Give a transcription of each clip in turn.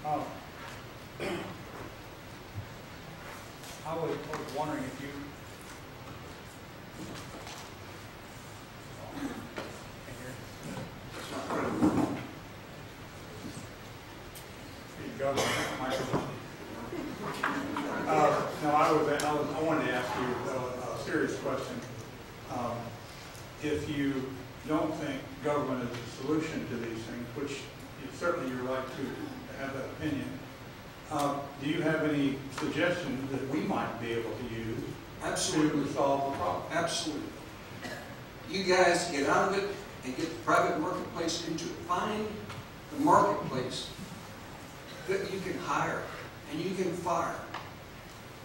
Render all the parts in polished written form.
Um, I was wondering if you I wanted to ask you a serious question. If you don't think government is the solution to these things, which certainly you're right to have that opinion, do you have any suggestions that we might be able to use to solve the problem? Absolutely. You guys get out of it and get the private marketplace into it. Find the marketplace that you can hire and you can fire.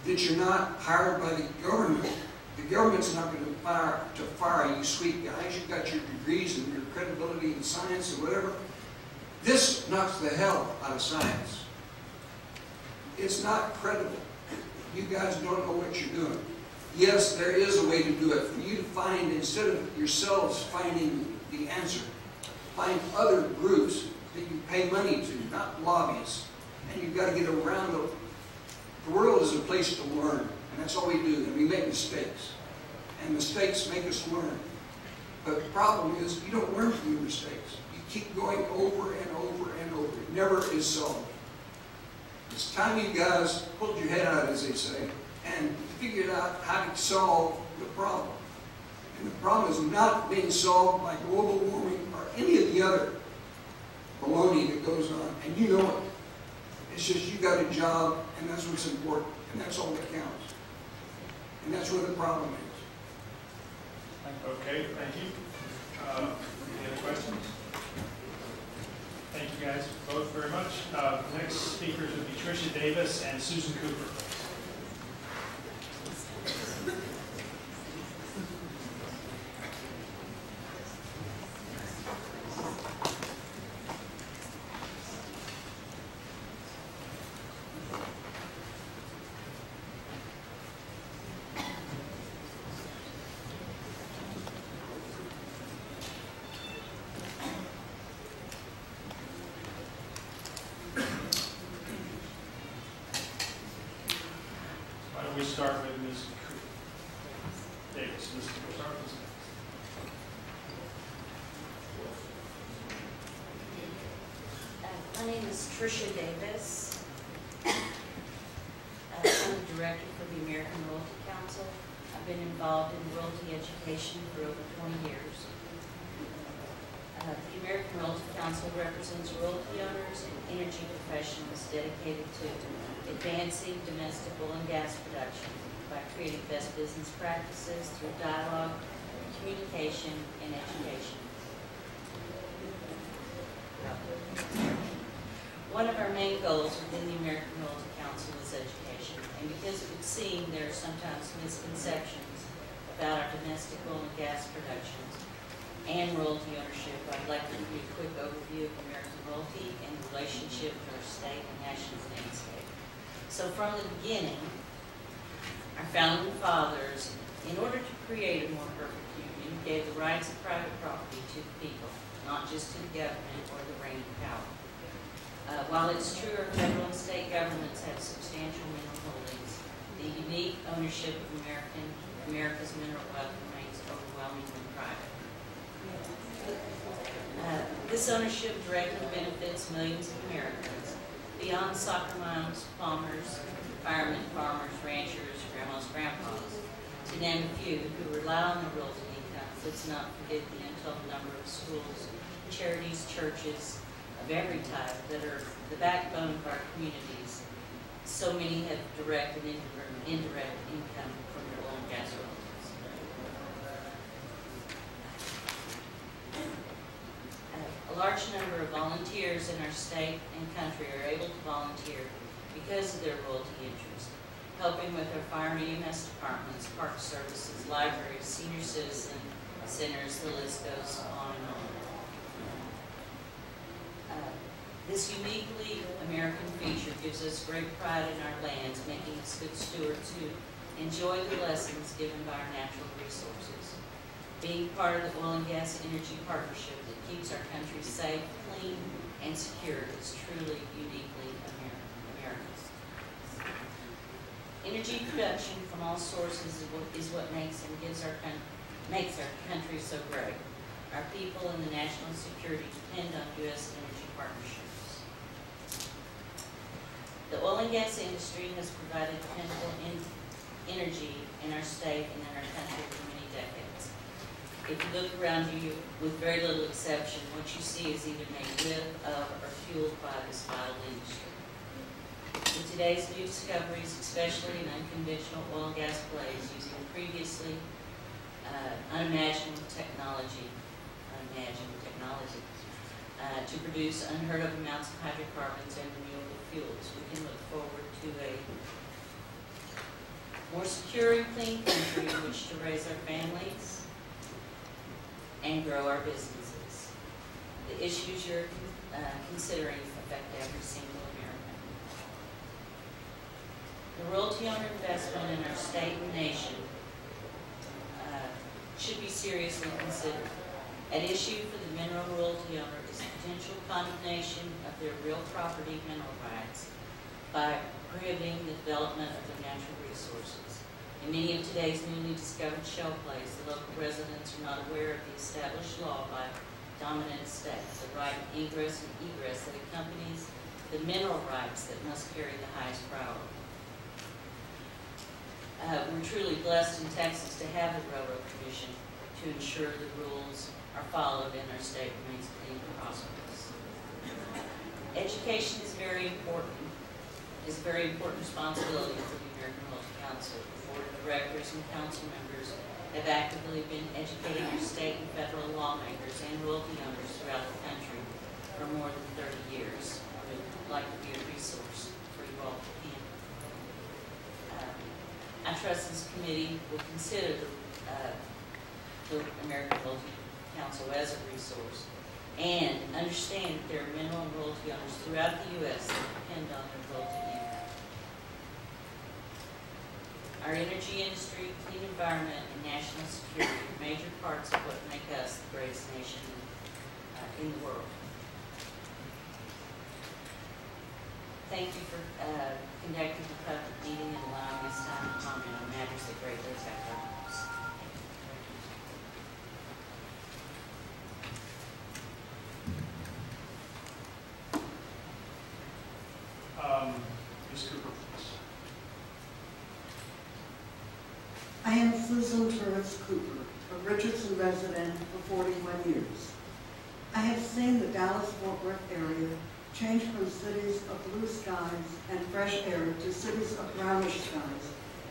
That you're not hired by the government. The government's not going to fire you sweet guys. You've got your degrees and your credibility in science or whatever. This knocks the hell out of science. It's not credible. You guys don't know what you're doing. Yes, there is a way to do it. For you to find, instead of yourselves finding the answer, find other groups that you pay money to, not lobbyists. And you've got to get around them. The world is a place to learn, and that's all we do, and we make mistakes. And mistakes make us learn. But the problem is, you don't learn from your mistakes. You keep going over and over and over. It never is solved. It's time you guys pulled your head out, as they say, and figured out how to solve the problem. And the problem is not being solved by global warming or any of the other baloney that goes on, and you know it. It's just you got a job, and that's what's important, and that's all that counts. And that's where the problem is. Okay, thank you. Any other questions? Thank you guys both very much. The next speakers would be Tricia Davis and Susan Cooper. We start with Ms. Davis. We'll start with Ms. My name is Tricia Davis. I'm the director for the American Realty Council. I've been involved in realty education for over 20 years. The American Realty Council represents realty owners and energy professionals dedicated to advancing domestic oil and gas production by creating best business practices through dialogue, communication, and education. One of our main goals within the American Realty Council is education, and because it would seem there are sometimes misconceptions about our domestic oil and gas productions and royalty ownership, I'd like to give you a quick overview of American Realty and the relationship with our state and national landscape. So from the beginning, our founding fathers, in order to create a more perfect union, gave the rights of private property to the people, not just to the government or the reigning power. While it's true our federal and state governments have substantial mineral holdings, the unique ownership of America's mineral wealth remains overwhelmingly private. This ownership directly benefits millions of Americans, beyond soccer moms, plumbers, firemen, farmers, ranchers, grandmas, grandpas, to name a few who rely on the realty income. Let's not forget the untold number of schools, charities, churches of every type that are the backbone of our communities. So many have direct and indirect income from their oil and gas royalties. A large number of volunteers in our state and country are able to volunteer because of their royalty interest, helping with our fire and EMS departments, park services, libraries, senior citizen centers, the list goes on and on. This uniquely American feature gives us great pride in our lands, making us good stewards who enjoy the lessons given by our natural resources. Being part of the oil and gas energy partnership that keeps our country safe, clean, and secure is truly uniquely American. Energy production from all sources is what makes and gives our country so great. Our people and the national security depend on U.S. energy partnerships. The oil and gas industry has provided dependable energy in our state and in our country for many decades. If you look around you, with very little exception, what you see is either made with, of, or fueled by this vital industry. With today's new discoveries, especially in unconventional oil and gas plays using previously unimaginable technology, to produce unheard of amounts of hydrocarbons and renewable fuels, we can look forward to a more secure and clean country in which to raise our families and grow our businesses. The issues you're considering affect every single American. The royalty owner investment in our state and nation should be seriously considered. At issue for the mineral royalty owner is potential condemnation of their real property mineral rights by prohibiting the development of their natural resources. In many of today's newly discovered shale plays, the local residents are not aware of the established law by dominant states, the right of ingress and egress that accompanies the mineral rights that must carry the highest priority. We're truly blessed in Texas to have the Railroad Commission to ensure the rules are followed and our state remains clean and prosperous. Education is a very important responsibility for the American Royalty Council. The board of directors and council members have actively been educating our state and federal lawmakers and royalty owners throughout the country for more than 30 years. We would like to be a resource for you all to handle. I trust this committee will consider the American Royalty Council as a resource and understand that there are mineral and royalty owners throughout the U.S. that depend on their royalty income. Our energy industry, clean environment, and national security are major parts of what make us the greatest nation in the world. Thank you for conducting the public meeting and allowing us time to comment on matters that greatly affect our lives. Ms. Cooper, please. I am Susan Turris Cooper, a Richardson resident for 41 years. I have seen the Dallas-Fort Worth area change from cities of blue skies and fresh air to cities of brownish skies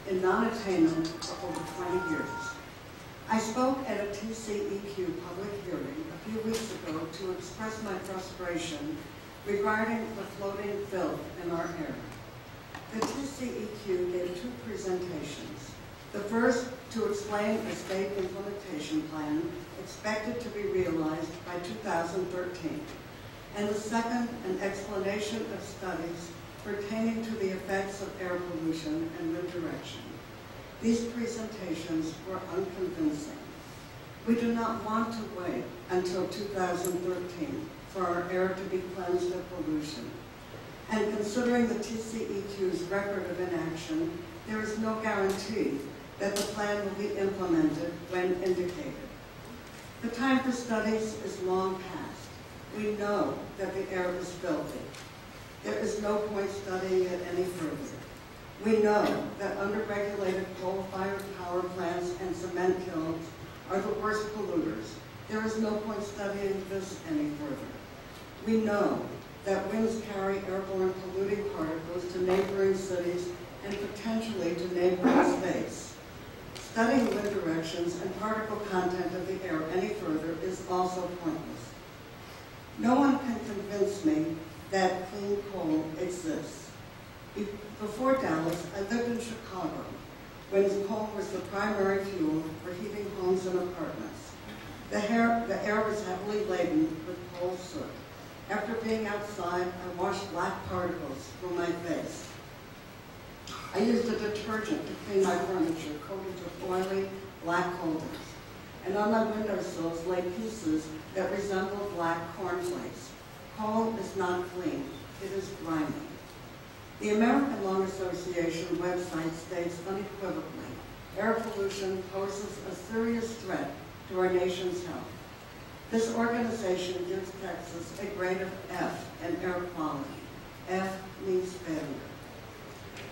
in non-attainment for over 20 years. I spoke at a TCEQ public hearing a few weeks ago to express my frustration regarding the floating filth in our air. The TCEQ gave two presentations. The first to explain a state implementation plan expected to be realized by 2013, and the second an explanation of studies pertaining to the effects of air pollution and wind direction. These presentations were unconvincing. We do not want to wait until 2013 for our air to be cleansed of pollution. And considering the TCEQ's record of inaction, there is no guarantee that the plan will be implemented when indicated. The time for studies is long past. We know that the air is filthy. There is no point studying it any further. We know that under-regulated coal-fired power plants and cement kilns are the worst polluters. There is no point studying this any further. We know that winds carry airborne polluting particles to neighboring cities and potentially to neighboring states. Studying wind directions and particle content of the air any further is also pointless. No one can convince me that clean coal exists. Before Dallas, I lived in Chicago, when coal was the primary fuel for heating homes and apartments. The air was heavily laden with coal soot. After being outside, I washed black particles from my face. I used a detergent to clean my furniture coated with oily black holders. And on my windowsills lay pieces that resembled black cornflakes. Coal is not clean, it is grimy. The American Lung Association website states unequivocally, air pollution poses a serious threat to our nation's health. This organization gives Texas a grade of F in air quality. F means failure.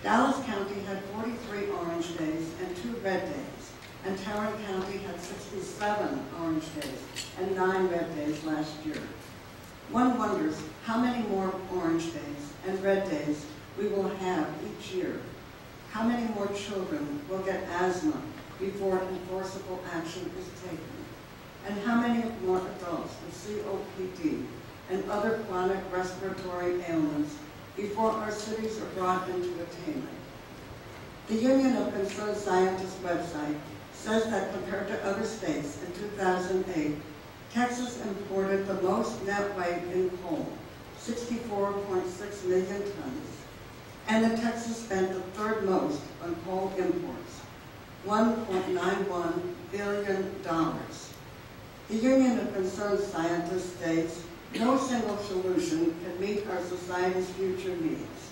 Dallas County had 43 orange days and 2 red days, and Tarrant County had 67 orange days and 9 red days last year. One wonders how many more orange days and red days we will have each year. How many more children will get asthma before enforceable action is taken? And how many more adults with COPD and other chronic respiratory ailments before our cities are brought into attainment? The Union of Concerned Scientists website says that compared to other states in 2008, Texas imported the most net weight in coal, 64.6 million tons, and that Texas spent the 3rd most on coal imports, $1.91 billion. The Union of Concerned Scientists states, no single solution can meet our society's future needs.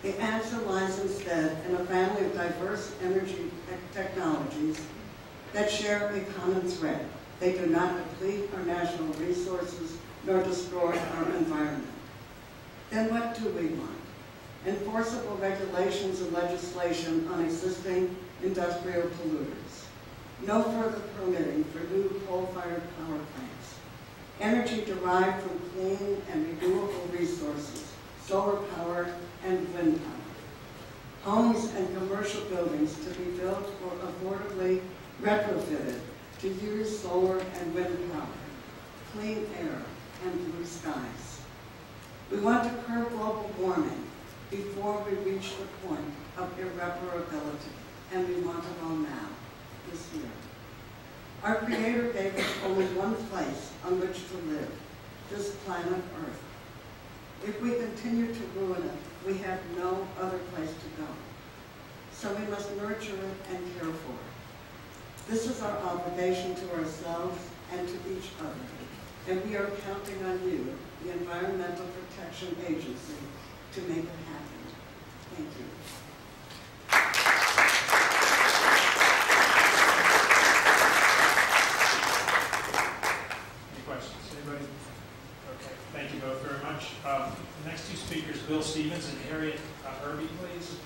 The answer lies instead in a family of diverse energy technologies that share a common thread. They do not deplete our national resources nor destroy our environment. Then what do we want? Enforceable regulations and legislation on existing industrial polluters. No further permitting for new coal-fired power plants. Energy derived from clean and renewable resources, solar power and wind power. Homes and commercial buildings to be built or affordably retrofitted to use solar and wind power, clean air, and blue skies. We want to curb global warming before we reach the point of irreparability, and we want it all now, this year. Our Creator gave us only one place on which to live, this planet Earth. If we continue to ruin it, we have no other place to go. So we must nurture it and care for it. This is our obligation to ourselves and to each other, and we are counting on you, the Environmental Protection Agency, to make it happen. Thank you. Any questions? Anybody? Okay, thank you both very much. The next 2 speakers, Bill Stevens and Harriet Irby, please.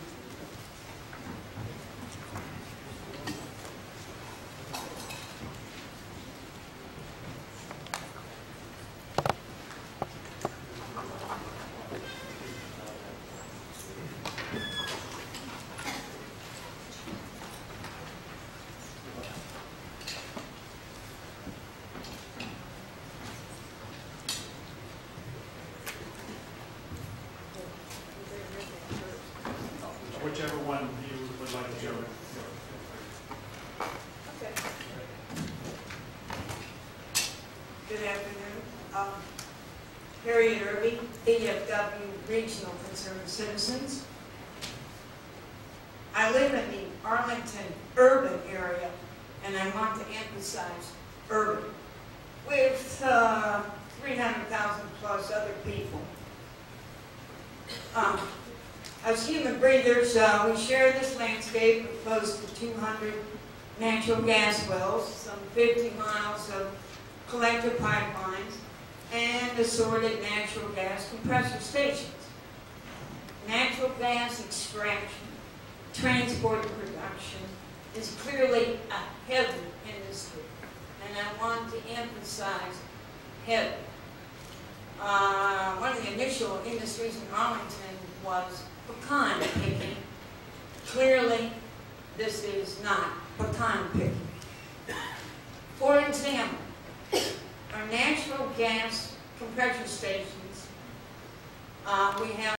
Whichever one you would like to go with. Okay. Good afternoon. Harriet Irby, DFW Regional Concerned Citizens. I live in the Arlington urban area, and I want to emphasize urban, with 300,000 plus other people. As human breathers, we share this landscape with close to 200 natural gas wells, some 50 miles of collector pipelines, and assorted natural gas compressor stations. Natural gas extraction, transport, and production is clearly a heavy industry, and I want to emphasize heavy. One of the initial industries in Arlington was pecan picking. Clearly, this is not pecan picking. For example, our natural gas compressor stations, we have